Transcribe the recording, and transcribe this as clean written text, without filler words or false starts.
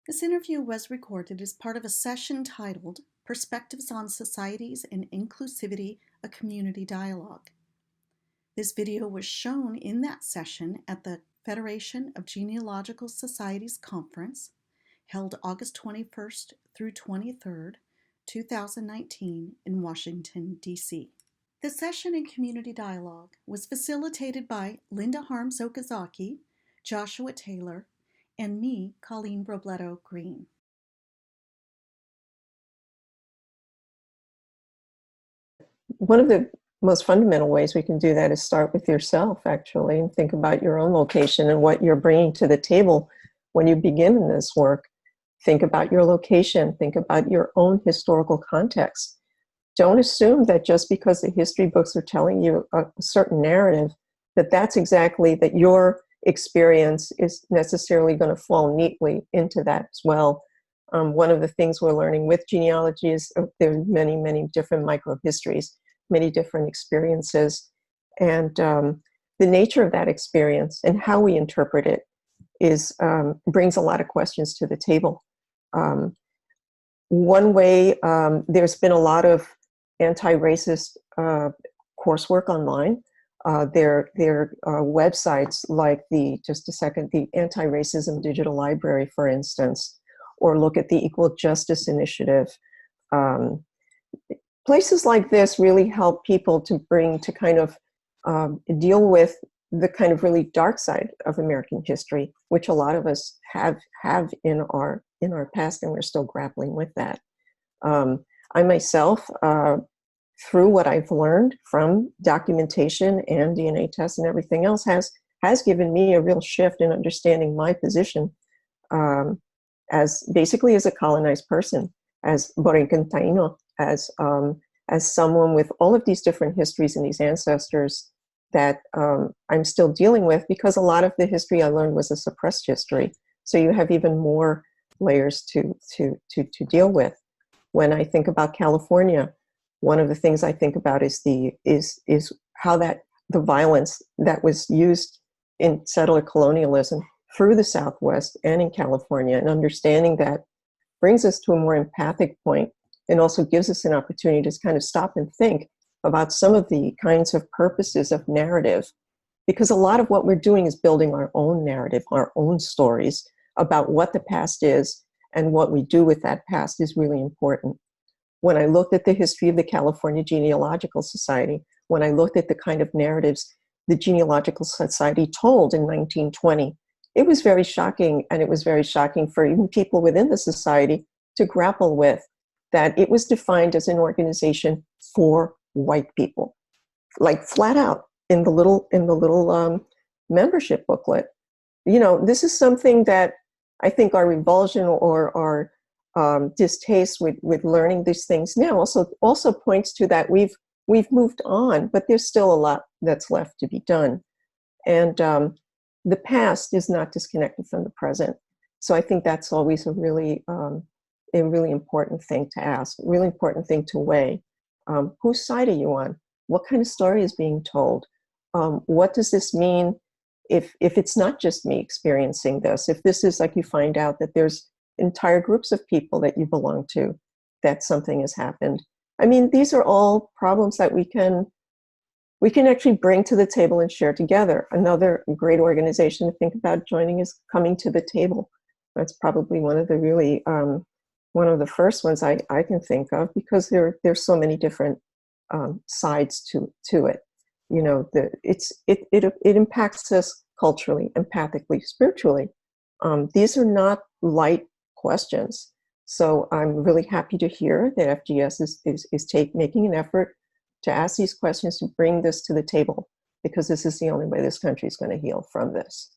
This interview was recorded as part of a session titled Perspectives on Societies and Inclusivity, a Community Dialogue. This video was shown in that session at the Federation of Genealogical Societies Conference, held August 21st through 23rd, 2019 in Washington, D.C. The session in community dialogue was facilitated by Linda Harms Okazaki, Joshua Taylor, and me, Colleen Robledo Greene. One of the most fundamental ways we can do that is start with yourself, actually, and think about your own location and what you're bringing to the table when you begin in this work. Think about your location, think about your own historical context. Don't assume that just because the history books are telling you a certain narrative, that your experience is necessarily going to fall neatly into that as well. One of the things we're learning with genealogy is there are many, many different microhistories, many different experiences, and the nature of that experience and how we interpret it brings a lot of questions to the table. One way, there's been a lot of anti-racist coursework online. There are websites like the Anti-Racism Digital Library, for instance, or look at the Equal Justice Initiative. Places like this really help people to kind of deal with the kind of really dark side of American history, which a lot of us have in our past, and we're still grappling with that. I myself, through what I've learned from documentation and DNA tests and everything else, has given me a real shift in understanding my position as a colonized person, as Borinquen Taino, as someone with all of these different histories and these ancestors that I'm still dealing with, because a lot of the history I learned was a suppressed history. So you have even more layers to deal with. When I think about California, one of the things I think about is how the violence that was used in settler colonialism through the Southwest and in California, and understanding that brings us to a more empathic point, and also gives us an opportunity to kind of stop and think about some of the kinds of purposes of narrative, because a lot of what we're doing is building our own narrative, our own stories about what the past is, and what we do with that past is really important. When I looked at the history of the California Genealogical Society, when I looked at the kind of narratives the Genealogical Society told in 1920, it was very shocking, and it was very shocking for even people within the society to grapple with, that it was defined as an organization for white people, like flat out in the little membership booklet. You know, this is something that I think our revulsion or our distaste with learning these things now also points to that we've moved on, but there's still a lot that's left to be done. And the past is not disconnected from the present. So I think that's always a really important thing to ask, a really important thing to weigh. Whose side are you on? What kind of story is being told? What does this mean if it's not just me experiencing this? If this is like, you find out that there's entire groups of people that you belong to, that something has happened. I mean, these are all problems that we can actually bring to the table and share together. Another great organization to think about joining is Coming to the Table. That's probably one of the really one of the first ones I can think of, because there's so many different sides to it. You know, it impacts us culturally, empathically, spiritually. These are not light questions. So I'm really happy to hear that FGS is making an effort to ask these questions, to bring this to the table, because this is the only way this country is going to heal from this.